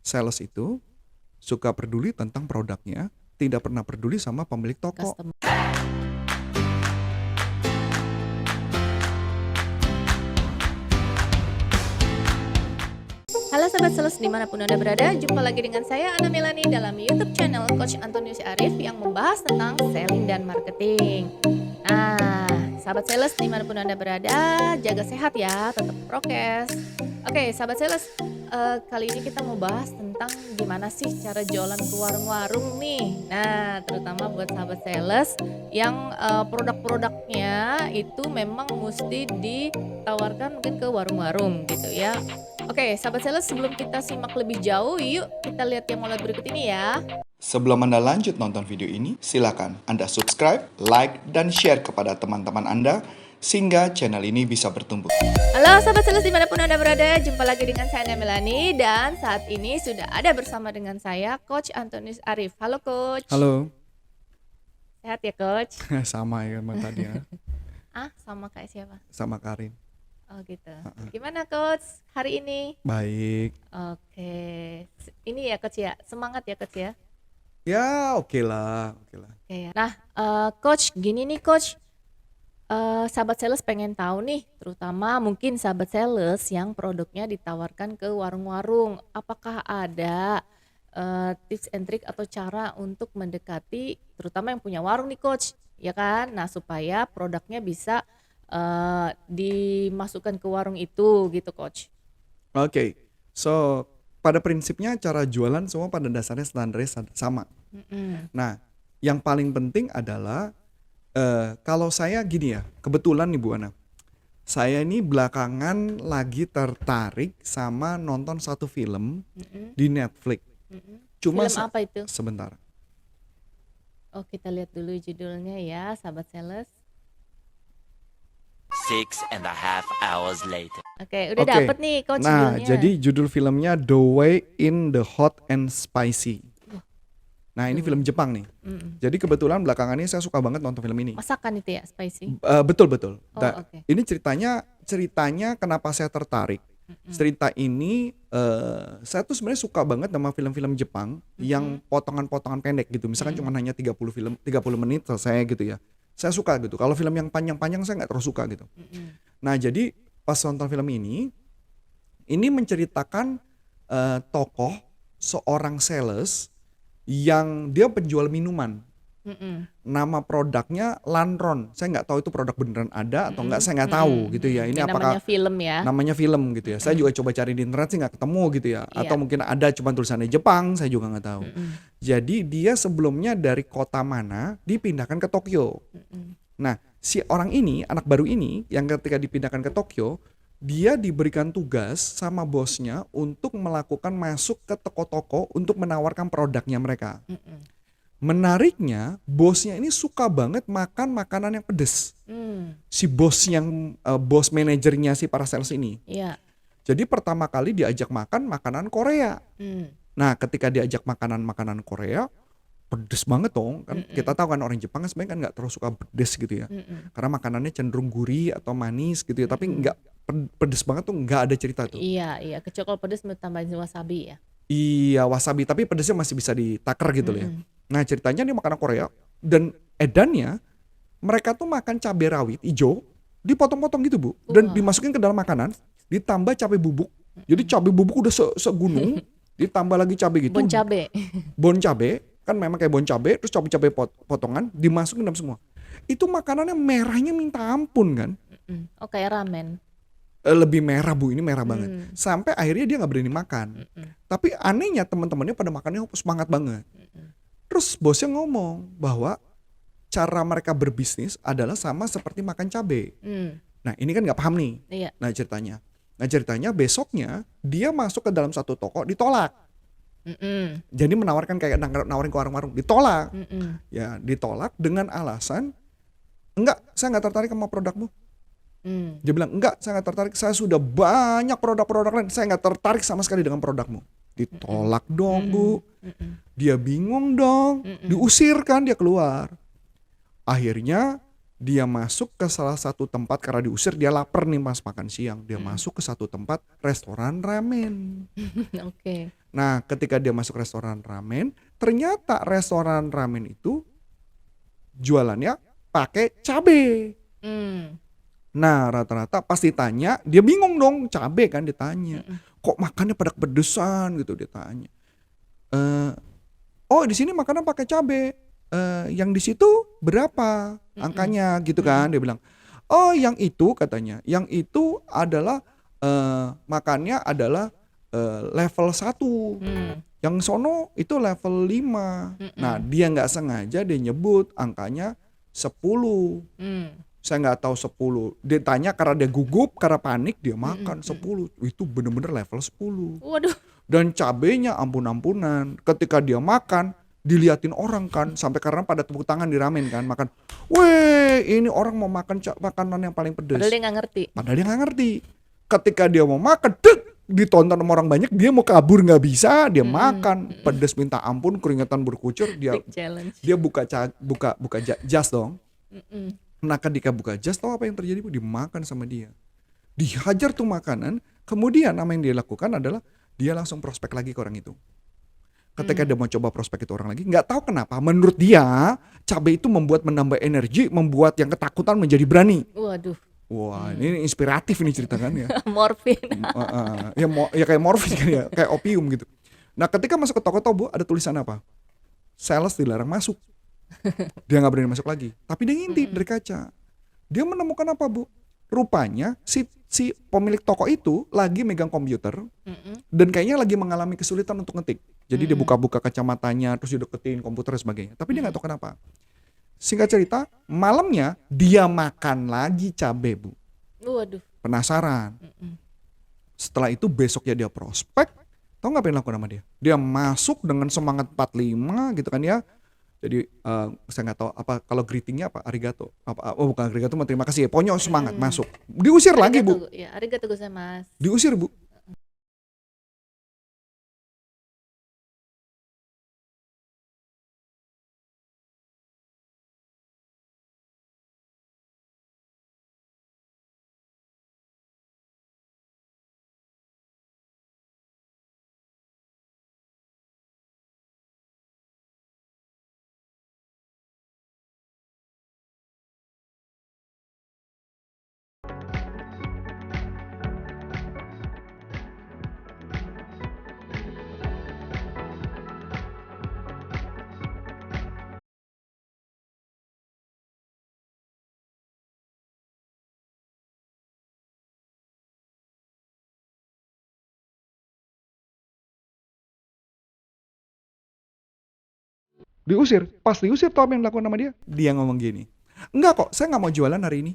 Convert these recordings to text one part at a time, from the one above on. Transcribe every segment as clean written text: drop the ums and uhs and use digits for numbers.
sales itu suka peduli tentang produknya, tidak pernah peduli sama pemilik toko. Customer. Halo Sobat Sales dimanapun Anda berada, jumpa lagi dengan saya Ana Melani dalam YouTube channel Coach Antonius Arif yang membahas tentang selling dan marketing. Nah, Sahabat Sales dimanapun Anda berada, jaga sehat ya, tetap prokes. Oke, Sahabat Sales, kali ini kita mau bahas tentang gimana sih cara jualan ke warung-warung nih. Nah, terutama buat Sahabat Sales yang produk-produknya itu memang mesti ditawarkan mungkin ke warung-warung gitu ya. Oke, Sahabat Sales, sebelum kita simak lebih jauh, yuk kita lihat yang mulai berikut ini ya. Sebelum Anda lanjut nonton video ini, silakan Anda subscribe, like, dan share kepada teman-teman Anda sehingga channel ini bisa bertumbuh. Halo Sahabat Sales dimanapun Anda berada, jumpa lagi dengan saya Ana Melani dan saat ini sudah ada bersama dengan saya Coach Antonius Arif. Halo Coach. Halo. Sehat ya Coach? Sama ya sama tadi ya. Sama kayak siapa? Sama Karin. Oh gitu. Gimana Coach hari ini? Baik. Oke. Ini ya Coach ya, semangat ya Coach ya. Ya oke lah. Oke ya. Nah Coach, gini nih Coach. Sahabat sales pengen tahu nih, terutama mungkin sahabat sales yang produknya ditawarkan ke warung-warung. Apakah ada tips and trick atau cara untuk mendekati terutama yang punya warung nih Coach, ya kan? Nah supaya produknya bisa dimasukkan ke warung itu gitu Coach. Oke. So pada prinsipnya cara jualan semua pada dasarnya standarnya sama. Nah yang paling penting adalah kalau saya gini ya, kebetulan nih Bu Ana, saya ini belakangan lagi tertarik sama nonton satu film di Netflix. Cuma Film apa itu? sebentar. Oh kita lihat dulu judulnya ya sahabat sales. 6.5 hours later. Oke, udah Oke. dapet nih Coach Nah, judulnya. jadi judul filmnya The Way in the Hot and Spicy. Nah, ini film Jepang nih. Jadi kebetulan belakangan ini saya suka banget nonton film ini. Masakan itu ya, spicy. Betul. Oh, oke. Ini ceritanya kenapa saya tertarik. Cerita ini saya tuh sebenarnya suka banget sama film-film Jepang yang potongan-potongan pendek gitu. Misalkan cuma hanya 30 menit selesai gitu ya. Saya suka gitu. Kalau film yang panjang-panjang saya nggak terlalu suka gitu. Nah, jadi pas nonton film ini menceritakan tokoh seorang sales yang dia penjual minuman. Nama produknya Lanron. Saya nggak tahu itu produk beneran ada atau nggak. Saya nggak tahu gitu ya. Ini apakah namanya film ya? namanya film gitu ya. Saya juga coba cari di internet sih nggak ketemu gitu ya. Iya. Atau mungkin ada cuma tulisannya Jepang. Saya juga nggak tahu. Jadi dia sebelumnya dari kota mana dipindahkan ke Tokyo. Nah si orang ini, anak baru ini yang ketika dipindahkan ke Tokyo, dia diberikan tugas sama bosnya untuk melakukan masuk ke toko-toko untuk menawarkan produknya mereka. Menariknya, bosnya ini suka banget makan makanan yang pedes. Si bos bos manajernya si para sales ini. Iya. Jadi pertama kali diajak makan makanan Korea. Nah, ketika diajak makanan Korea, pedes banget dong. Kan kita tahu kan orang Jepang kan sebenarnya kan nggak terlalu suka pedes gitu ya. Karena makanannya cenderung gurih atau manis gitu ya. Tapi nggak pedes banget tuh, nggak ada cerita tuh. Iya. Kecuali kalau pedas mau tambahin wasabi ya. Iya, wasabi, tapi pedesnya masih bisa ditaker gitu loh ya. Nah, ceritanya dia makanan Korea dan edannya mereka tuh makan cabai rawit hijau dipotong-potong gitu, Bu. Dan dimasukin ke dalam makanan, ditambah cabai bubuk. Jadi cabai bubuk udah segunung, ditambah lagi cabai gitu. Bon cabe. Bon cabai, kan memang kayak bon cabai, terus cabai potongan dimasukin dalam semua. Itu makanannya merahnya minta ampun kan. Oh kayak ramen. Lebih merah Bu, ini merah banget. Sampai akhirnya dia nggak berani makan. Tapi anehnya teman-temannya pada makannya semangat banget. Terus bosnya ngomong bahwa cara mereka berbisnis adalah sama seperti makan cabai. Nah ini kan nggak paham nih. Iya. Nah ceritanya besoknya dia masuk ke dalam satu toko ditolak. Jadi menawarkan kayak nawarin ke warung-warung ditolak. Ya ditolak dengan alasan enggak, saya nggak tertarik sama produkmu. Dia bilang enggak, saya nggak tertarik, saya sudah banyak produk-produk lain, saya nggak tertarik sama sekali dengan produkmu. Ditolak dong Bu. Dia bingung dong, diusir kan, dia keluar. Akhirnya Dia masuk ke salah satu tempat karena diusir, dia lapar nih pas makan siang. Dia masuk ke satu tempat restoran ramen. Oke. Nah, ketika dia masuk restoran ramen, ternyata restoran ramen itu jualannya pakai cabe. Hmm. Nah, rata-rata pas ditanya, dia bingung dong, cabe kan ditanya. Mm-mm. Kok makannya pada kepedesan gitu dia tanya. Eh, oh di sini makanan pakai cabe. Yang di situ berapa angkanya gitu kan? Dia bilang, oh yang itu katanya, yang itu adalah makannya adalah level 1. Hmm. Yang sono itu level 5. Nah, dia nggak sengaja dia nyebut angkanya 10. Hmm. Saya nggak tahu 10. Dia tanya karena dia gugup, karena panik dia makan 10. Itu bener-bener level 10. Waduh. Dan cabenya ampun-ampunan. Ketika dia makan, diliatin orang kan, sampai karena pada tepuk tangan di ramen kan, makan. Weh, ini orang mau makan makanan yang paling pedes. Padahal dia nggak ngerti. Padahal dia nggak ngerti. Ketika dia mau makan, ditonton sama orang banyak, dia mau kabur nggak bisa, dia makan pedes minta ampun, keringetan berkucur, dia Big challenge. buka jas dong. Mm-mm. Nah, ketika buka jas, tahu apa yang terjadi? Bu? Dimakan sama dia. Dihajar tuh makanan. Kemudian apa yang dia lakukan adalah dia langsung prospek lagi ke orang itu. Ketika dia mau coba prospek itu orang lagi, nggak tahu kenapa, menurut dia cabai itu menambah energi, membuat yang ketakutan menjadi berani. Waduh. Wah, ini inspiratif ini ceritakan ya. Morfin. Ya kayak morfin kan ya, kayak opium gitu. Nah, ketika masuk ke toko-toko, Bu, ada tulisan apa? Sales dilarang masuk. Dia nggak berani masuk lagi. Tapi dia ngintip dari kaca. Dia menemukan apa, Bu? Rupanya si pemilik toko itu lagi megang komputer dan kayaknya lagi mengalami kesulitan untuk ngetik. Jadi dia buka-buka kacamatanya, terus dia deketin komputer dan sebagainya. Tapi dia nggak tahu kenapa. Singkat cerita, malamnya dia makan lagi cabai, Bu. Waduh. Penasaran. Setelah itu besoknya dia prospek. Tahu nggak apa yang dilakukan sama dia? Dia masuk dengan semangat 45 gitu kan ya. Jadi saya nggak tahu apa kalau greetingnya apa, arigato. Oh bukan arigato, terima kasih ya. Pokoknya semangat masuk. Diusir lagi, Bu. Ya, arigato gozaimasu. Diusir, Bu. Diusir. Pas diusir, tahu apa yang dilakukan sama dia? Dia ngomong gini, enggak kok, saya nggak mau jualan hari ini.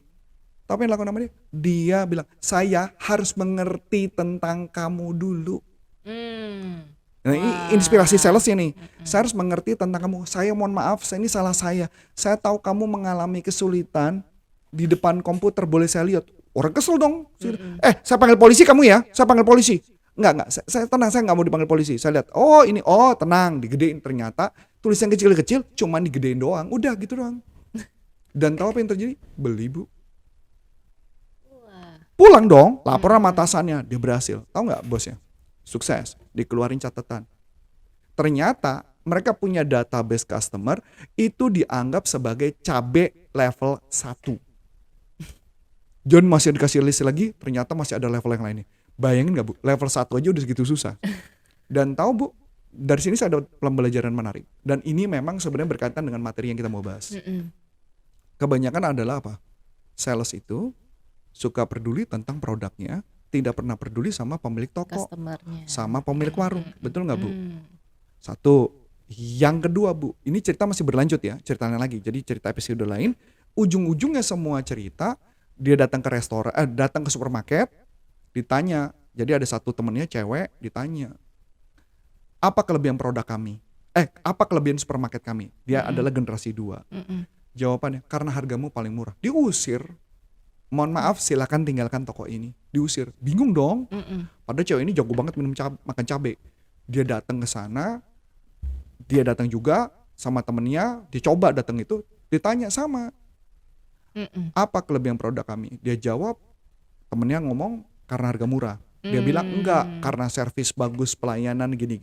Tahu apa yang dilakukan sama dia? Dia bilang, saya harus mengerti tentang kamu dulu. Nah, ini inspirasi salesnya nih. Saya harus mengerti tentang kamu. Saya mohon maaf, ini salah saya. Saya tahu kamu mengalami kesulitan di depan komputer, boleh saya lihat? Orang kesel dong. Saya panggil polisi kamu ya. Saya panggil polisi. Enggak. Saya tenang, saya nggak mau dipanggil polisi. Saya lihat, oh ini, tenang, digedein. Ternyata tulisan kecil-kecil cuman digedein doang. Udah gitu doang. Dan tahu apa yang terjadi? Beli, Bu. Pulang dong, lapor sama atasannya. Dia berhasil. Tahu nggak bosnya? Sukses. Dikeluarin catatan. Ternyata mereka punya database customer itu dianggap sebagai cabe level 1. John masih dikasih list lagi, ternyata masih ada level yang lainnya. Bayangin nggak, Bu? Level 1 aja udah segitu susah. Dan tahu, Bu, dari sini saya ada pembelajaran menarik. Dan ini memang sebenarnya berkaitan dengan materi yang kita mau bahas. Kebanyakan adalah apa? Sales itu suka peduli tentang produknya, tidak pernah peduli sama pemilik toko, sama pemilik warung. Betul nggak, Bu? Satu. Yang kedua, Bu, ini cerita masih berlanjut ya, ceritanya lagi. Jadi cerita episode lain, ujung-ujungnya semua cerita, dia datang ke restoran, datang ke supermarket, ditanya. Jadi ada satu temennya cewek, ditanya, apa kelebihan produk kami? Apa kelebihan supermarket kami? Dia adalah generasi 2. Jawabannya, karena hargamu paling murah. Diusir. Mohon maaf, silakan tinggalkan toko ini. Diusir. Bingung dong. Padahal cewek ini jago banget makan cabai. Dia datang ke sana. Dia datang juga sama temennya. Dia coba datang itu. Ditanya sama. Mm-mm. Apa kelebihan produk kami? Dia jawab, temennya ngomong karena harga murah. Dia bilang enggak, karena servis bagus, pelayanan gini.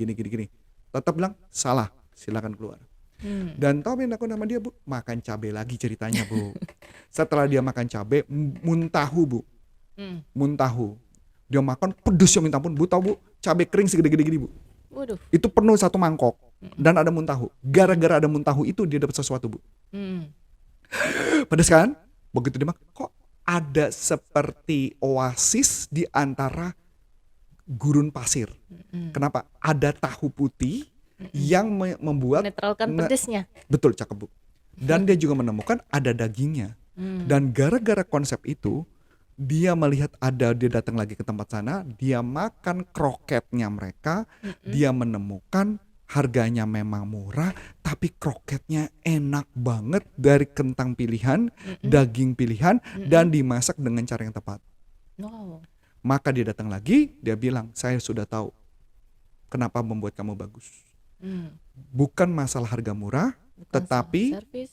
Tetap bilang salah, silakan keluar. Dan tahu yang aku nama dia, Bu? Makan cabai lagi ceritanya, Bu. Setelah dia makan cabai, muntahu, Bu. Muntahu. Dia makan pedesnya minta ampun, Bu. Tahu, Bu? Cabai kering segede-gede gini, Bu. Waduh. Itu penuh satu mangkok dan ada muntahu. Gara-gara ada muntahu itu dia dapat sesuatu, Bu. Pedes kan? Begitu dia makan, kok ada seperti oasis di antara gurun pasir. Kenapa? Ada tahu putih yang membuat Menetralkan pedesnya. betul, cakep, Bu. Dan dia juga menemukan ada dagingnya. Dan gara-gara konsep itu, dia melihat dia datang lagi ke tempat sana, dia makan kroketnya mereka, dia menemukan harganya memang murah, tapi kroketnya enak banget dari kentang pilihan, daging pilihan, dan dimasak dengan cara yang tepat. Wow. Maka dia datang lagi, dia bilang, saya sudah tahu kenapa membuat kamu bagus. Bukan masalah harga murah, tetapi Servis.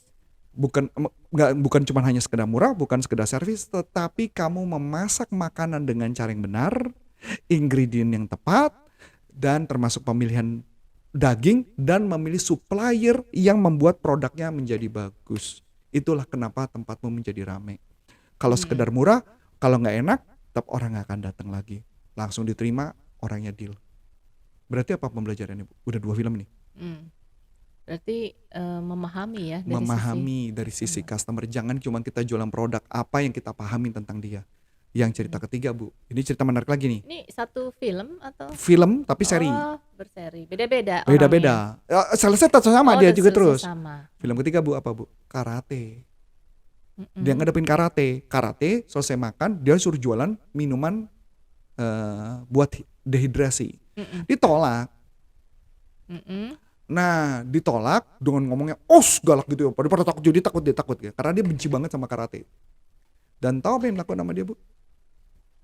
bukan cuma hanya sekedar murah, bukan sekedar servis, tetapi kamu memasak makanan dengan cara yang benar, ingredient yang tepat, dan termasuk pemilihan daging dan memilih supplier yang membuat produknya menjadi bagus. Itulah kenapa tempatmu menjadi ramai. Kalau sekedar murah, kalau nggak enak, tetap orang nggak akan datang lagi. Langsung diterima, orangnya deal. Berarti apa pembelajarannya, Bu? Udah 2 film nih. Berarti memahami ya dari Memahami dari sisi customer. Jangan cuma kita jualan produk, apa yang kita pahami tentang dia. Yang cerita ketiga, Bu. Ini cerita menarik lagi nih. Ini satu film atau? Film tapi seri. Oh, berseri. Beda-beda orangnya. Beda-beda. Selesai tetap sama, dia juga selesai terus. sama. Film ketiga, Bu, apa, Bu? Karate. Dia ngadepin karate. Karate, selesai makan, dia suruh jualan minuman buat dehidrasi. Ditolak. Nah, ditolak dengan ngomongnya galak gitu ya. Pada takut, jadi dia takut ya. Karena dia benci banget sama karate. Dan tahu apa yang dilakukan sama dia, Bu?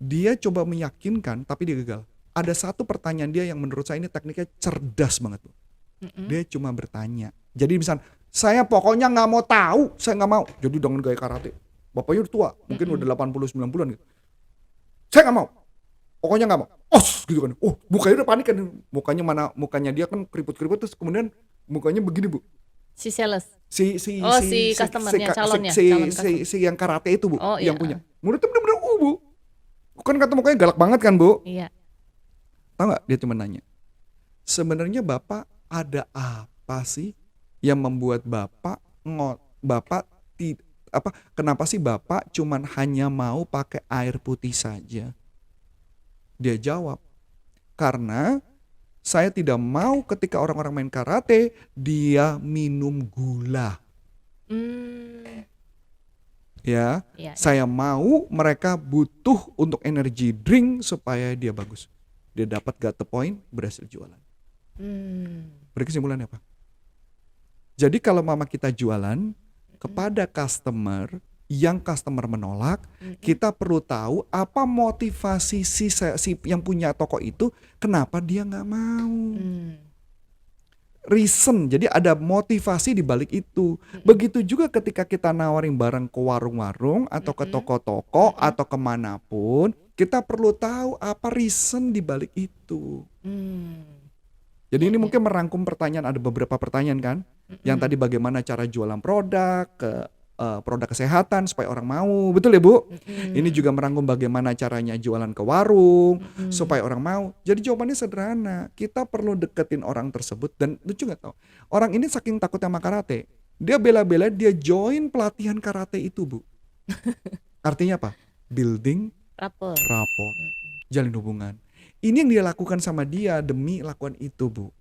Dia coba meyakinkan, tapi dia gagal. Ada satu pertanyaan dia yang menurut saya ini tekniknya cerdas banget, Bu. Dia cuma bertanya. Jadi misalnya, saya pokoknya nggak mau tahu, saya nggak mau. Jadi dengan gaya karate. Bapaknya udah tua, mungkin udah 80-90 gitu. Saya nggak mau. Pokoknya nggak mau. Gitu kan. Mukanya udah panik kan. Mukanya dia kan keriput-keriput, terus kemudian mukanya begini, Bu. Si sales. Si customernya, calonnya. Si yang karate itu, Bu, Oh, yang iya. punya. Mulutnya bener-bener Bu. Kan kata mukanya galak banget kan, Bu. Iya. Tahu nggak? Dia cuma nanya. Sebenarnya Bapak ada apa sih yang membuat kenapa sih Bapak cuman hanya mau pakai air putih saja? Dia jawab, karena saya tidak mau ketika orang-orang main karate dia minum gula. Ya, Iya. saya mau mereka butuh untuk energy drink supaya dia bagus. Dia dapat got the point, berhasil jualan. Berkesimpulannya apa? Jadi kalau mama kita jualan kepada customer yang customer menolak, kita perlu tahu apa motivasi si yang punya toko itu, kenapa dia nggak mau. Reason, jadi ada motivasi di balik itu. Begitu juga ketika kita nawarin barang ke warung-warung atau ke toko-toko atau kemanapun, kita perlu tahu apa reason di balik itu. Jadi ini mungkin merangkum pertanyaan, ada beberapa pertanyaan kan, yang tadi bagaimana cara jualan produk, produk kesehatan supaya orang mau, betul ya Bu? Ini juga merangkum bagaimana caranya jualan ke warung supaya orang mau. Jadi jawabannya sederhana, kita perlu deketin orang tersebut. Dan lucu nggak tahu, orang ini saking takutnya sama karate, dia bela-bela dia join pelatihan karate itu, Bu. Artinya apa? Building Rapport. Jalin hubungan. Ini yang dia lakukan sama dia demi lakukan itu, Bu.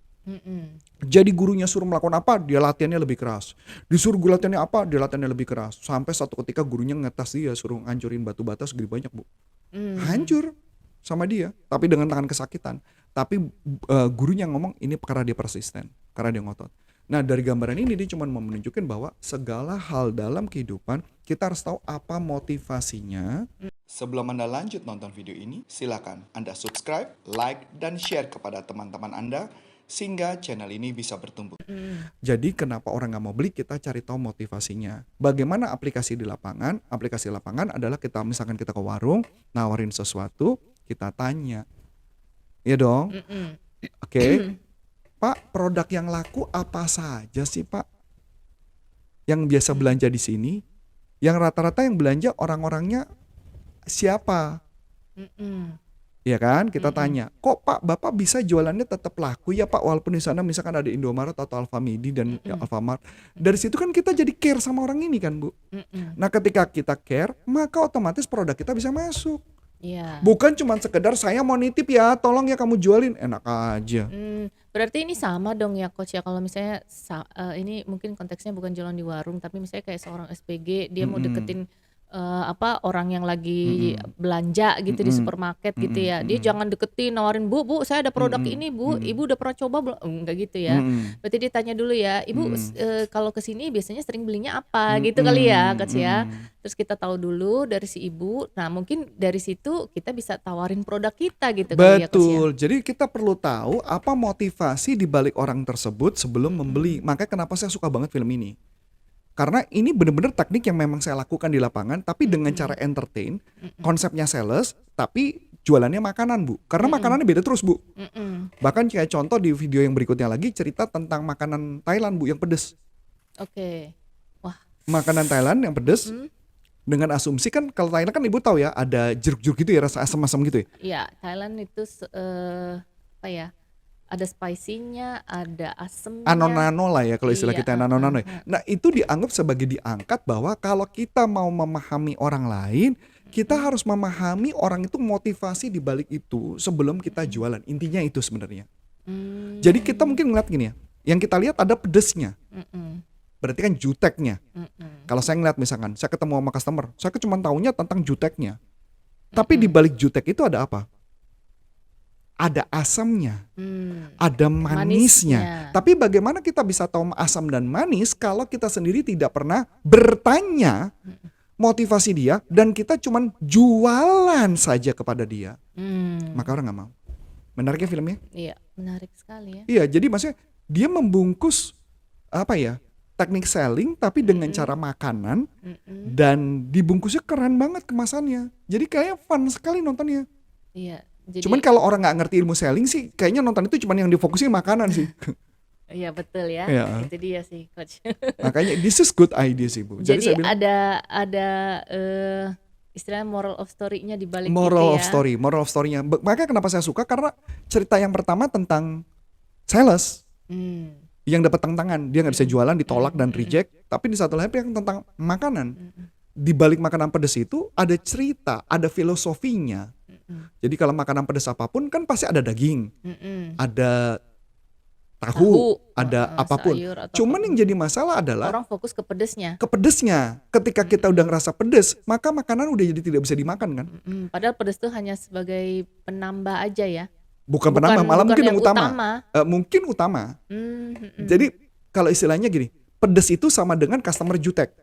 Jadi gurunya suruh melakukan apa, dia latihannya lebih keras. Disuruh latihannya apa, dia latihannya lebih keras. Sampai satu ketika gurunya ngetes dia, suruh ngancurin batu bata segede banyak, Bu. Hancur sama dia, tapi dengan tangan kesakitan. Tapi gurunya ngomong ini karena dia persisten, karena dia ngotot. Nah dari gambaran ini dia cuma mau menunjukkan bahwa segala hal dalam kehidupan kita harus tahu apa motivasinya. Sebelum Anda lanjut nonton video ini, silakan Anda subscribe, like, dan share kepada teman-teman Anda sehingga channel ini bisa bertumbuh. Jadi kenapa orang nggak mau beli, kita cari tahu motivasinya. Bagaimana aplikasi di lapangan? Aplikasi lapangan adalah misalkan kita ke warung, nawarin sesuatu, kita tanya. Ya dong? Oke. Pak, produk yang laku apa saja sih Pak? Yang biasa belanja di sini? Yang rata-rata yang belanja orang-orangnya siapa? Ya kan, kita tanya, kok Pak Bapak bisa jualannya tetap laku ya Pak, walaupun di sana misalkan ada Indomaret atau Alfamidi dan Alfamart. Dari situ kan kita jadi care sama orang ini kan Bu. Nah ketika kita care, maka otomatis produk kita bisa masuk. Iya. Bukan cuma sekedar saya mau nitip ya, tolong ya kamu jualin, enak aja. Berarti ini sama dong ya Coach ya, kalau misalnya ini mungkin konteksnya bukan jualan di warung, tapi misalnya kayak seorang SPG dia mau deketin orang yang lagi belanja gitu di supermarket gitu ya, dia jangan deketin nawarin, Bu saya ada produk ini Bu, Ibu udah pernah coba belum? Enggak gitu ya. Berarti dia tanya dulu ya, Ibu kalau kesini biasanya sering belinya apa gitu kali ya Coach ya. Terus kita tahu dulu dari si ibu, nah mungkin dari situ kita bisa tawarin produk kita gitu kali ya Coach ya. Betul, jadi kita perlu tahu apa motivasi di balik orang tersebut sebelum membeli. Makanya kenapa saya suka banget film ini. Karena ini benar-benar teknik yang memang saya lakukan di lapangan, tapi dengan cara entertain, konsepnya sales, tapi jualannya makanan Bu. Karena makanannya beda terus Bu. Bahkan kayak contoh di video yang berikutnya lagi cerita tentang makanan Thailand Bu yang pedes. Oke. Wah. Makanan Thailand yang pedes, dengan asumsi kan kalau Thailand kan Ibu tahu ya ada jeruk-jeruk gitu ya, rasa asam-asam gitu ya. Iya, Thailand itu apa ya? Ada spicy-nya, ada asemnya. Nano-nano lah ya kalau istilah Iya, kita nano-nano ya. Nah itu dianggap sebagai diangkat bahwa kalau kita mau memahami orang lain, kita harus memahami orang itu motivasi di balik itu sebelum kita jualan. Intinya itu sebenarnya. Jadi kita mungkin ngeliat gini ya, yang kita lihat ada pedesnya. Berarti kan juteknya. Kalau saya ngeliat misalkan, saya ketemu sama customer, saya cuma taunya tentang juteknya. Tapi di balik jutek itu ada apa? Ada asamnya, ada manisnya. Tapi bagaimana kita bisa tahu asam dan manis kalau kita sendiri tidak pernah bertanya motivasi dia dan kita cuman jualan saja kepada dia. Maka orang gak mau. Menarik ya filmnya? Iya, menarik sekali ya. Iya, jadi maksudnya dia membungkus teknik selling tapi dengan cara makanan dan dibungkusnya keren banget kemasannya. Jadi kayak fun sekali nontonnya. Iya. Jadi, cuman kalau orang nggak ngerti ilmu selling sih, kayaknya nonton itu cuman yang difokusin makanan sih. Iya betul ya. Ya. Itu dia sih Coach. Makanya this is good idea sih Bu. Jadi saya bilang, ada istilah moral of story-nya di balik moral itu of ya. story, moral of story-nya. Makanya kenapa saya suka karena cerita yang pertama tentang sales yang dapat tantangan, dia nggak bisa jualan, ditolak dan reject. Tapi di satu lain yang tentang makanan. Di balik makanan pedas itu ada cerita, ada filosofinya. Jadi kalau makanan pedas apapun kan pasti ada daging, ada tahu, ada apapun. Cuman yang jadi masalah adalah orang fokus ke pedesnya. ke pedesnya. Ketika kita udah ngerasa pedes, maka makanan udah jadi tidak bisa dimakan kan? Padahal pedes tuh hanya sebagai penambah aja ya. Bukan penambah, malah mungkin yang utama. Mungkin utama. Jadi kalau istilahnya gini, pedes itu sama dengan customer jutek.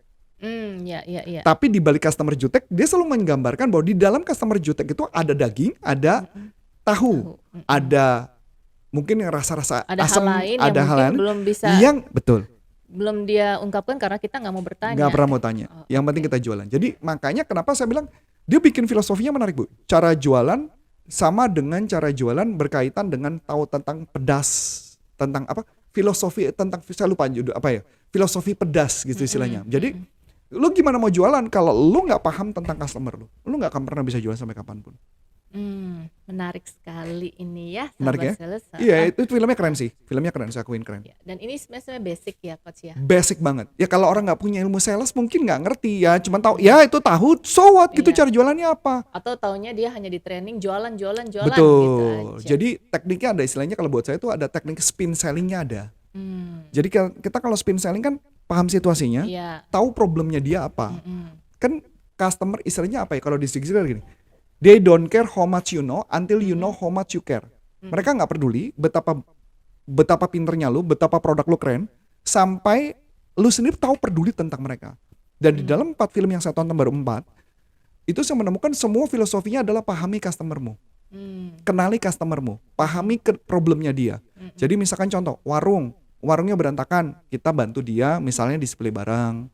Ya. Tapi di balik customer jutek dia selalu menggambarkan bahwa di dalam customer jutek itu ada daging, ada tahu, ada mungkin yang rasa-rasa asam, ada hal lain belum bisa, yang betul belum dia ungkapkan karena kita nggak mau bertanya. Nggak pernah mau tanya. Yang penting kita jualan. Jadi makanya kenapa saya bilang dia bikin filosofinya menarik Bu. Cara jualan sama dengan cara jualan berkaitan dengan tahu tentang pedas, tentang apa? Filosofi tentang, saya lupa filosofi pedas gitu istilahnya. Jadi lu gimana mau jualan kalau lu nggak paham tentang customer lu nggak akan pernah bisa jualan sampai kapanpun. Menarik sekali ini ya. Menarik ya? Sales. Iya, itu filmnya keren sih. Filmnya keren, saya akuin keren. Ya, dan ini sebenarnya basic ya Coach ya. Basic banget. Ya kalau orang nggak punya ilmu sales mungkin nggak ngerti ya, cuman tahu ya itu tahu, so what gitu cara jualannya apa. Atau taunya dia hanya di training jualan Betul. gitu aja. Jadi tekniknya ada, istilahnya kalau buat saya itu ada teknik spin sellingnya ada. Jadi kita kalau spin selling kan paham situasinya, tahu problemnya dia apa. Kan customer istilahnya apa ya kalau di digital gini, they don't care how much you know until you know how much you care. Mereka nggak peduli betapa pinternya lu, betapa produk lu keren, sampai lu sendiri tahu peduli tentang mereka. Dan di dalam 4 film yang saya tonton baru 4, itu saya menemukan semua filosofinya adalah pahami customermu. Kenali customermu, pahami problemnya dia. Jadi misalkan contoh, warungnya berantakan, kita bantu dia misalnya display barang.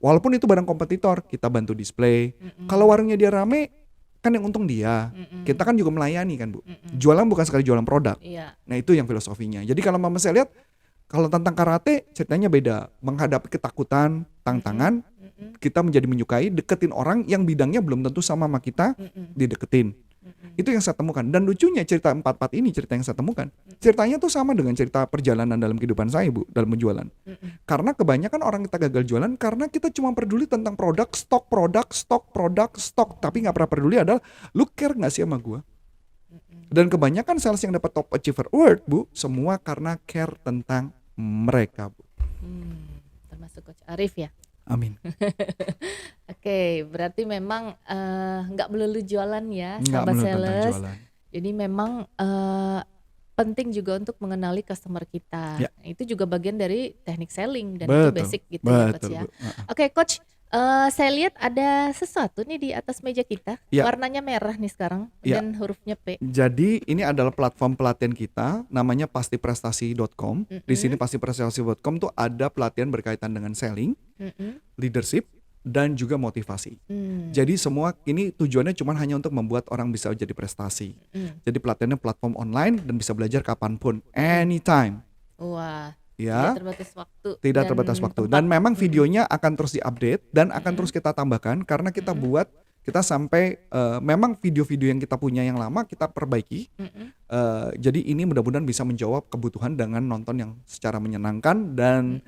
Walaupun itu barang kompetitor, kita bantu display. Kalau warungnya dia rame, kan yang untung dia. Kita kan juga melayani kan, Bu. Jualan bukan sekali jualan produk. Iya. Nah, itu yang filosofinya. Jadi kalau mama saya lihat, kalau tentang karate ceritanya beda. Menghadapi ketakutan, tantangan, kita menjadi menyukai, deketin orang yang bidangnya belum tentu sama kita, dideketin. Itu yang saya temukan. Dan lucunya cerita 44 ini, cerita yang saya temukan, ceritanya tuh sama dengan cerita perjalanan dalam kehidupan saya, Bu, dalam menjualan. Karena kebanyakan orang kita gagal jualan karena kita cuma peduli tentang stok, tapi nggak pernah peduli adalah lu care nggak sih sama gua. Dan kebanyakan sales yang dapat top achiever award, Bu, semua karena care tentang mereka, Bu. Termasuk Coach Arif ya. Amin. Oke, berarti memang nggak melulu jualan ya, Nggak sahabat melulu tentang sales. jualan. Jadi memang penting juga untuk mengenali customer kita. Ya. Itu juga bagian dari teknik selling dan itu Betul, basic gitu ya, Coach betul, ya. Bu. Oke, Coach, saya lihat ada sesuatu nih di atas meja kita. Ya. Warnanya merah nih sekarang Ya. dan hurufnya P. Jadi ini adalah platform pelatihan kita, namanya pastiprestasi.com. Di sini pastiprestasi.com tuh ada pelatihan berkaitan dengan selling, leadership, dan juga motivasi. Jadi semua ini tujuannya cuma hanya untuk membuat orang bisa jadi prestasi. Jadi pelatihannya platform online dan bisa belajar kapanpun, anytime. Wah, Ya, tidak terbatas waktu. tidak dan terbatas waktu. tempat. Dan memang videonya akan terus diupdate dan akan terus kita tambahkan karena kita buat, kita sampai memang video-video yang kita punya yang lama kita perbaiki. Jadi ini mudah-mudahan bisa menjawab kebutuhan dengan nonton yang secara menyenangkan dan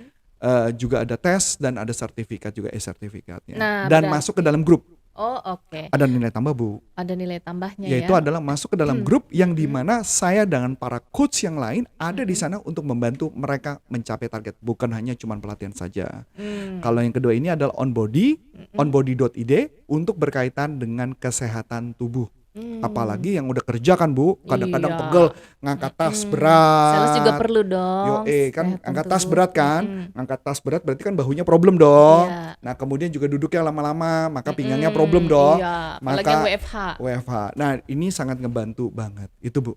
juga ada tes dan ada sertifikat juga, sertifikatnya. Nah, Dan berarti- masuk ke dalam grup. Oh, oke. Ada nilai tambah, Bu. Ada nilai tambahnya Yaitu ya. adalah masuk ke dalam grup yang dimana saya dengan para coach yang lain ada di sana untuk membantu mereka mencapai target, bukan hanya cuma pelatihan saja. Kalau yang kedua ini adalah onbody.id untuk berkaitan dengan kesehatan tubuh. Apalagi yang udah kerja kan, Bu, kadang-kadang Iya. pegel ngangkat tas berat. Sales juga perlu dong. Kan kesehatan angkat tas tubuh. berat kan, ngangkat tas berat berarti kan bahunya problem dong. Iya. Nah kemudian juga duduknya lama-lama, maka pinggangnya problem dong. Iya, apalagi Maka yang WFH. Nah ini sangat ngebantu banget, itu Bu.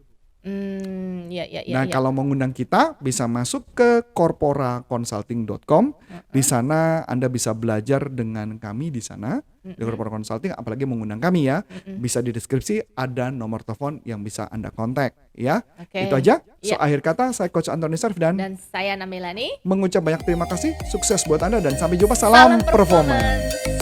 Ya. Nah kalau mau ngundang kita bisa masuk ke corporaconsulting.com. Di sana Anda bisa belajar dengan kami di sana di Corpora Consulting. Apalagi mengundang kami ya, bisa di deskripsi ada nomor telepon yang bisa Anda kontak ya. Oke. Itu aja. Ya. Akhir kata saya Coach Antoni Sarif dan Dan saya Namelani. mengucap banyak terima kasih, sukses buat Anda dan sampai jumpa, salam performance.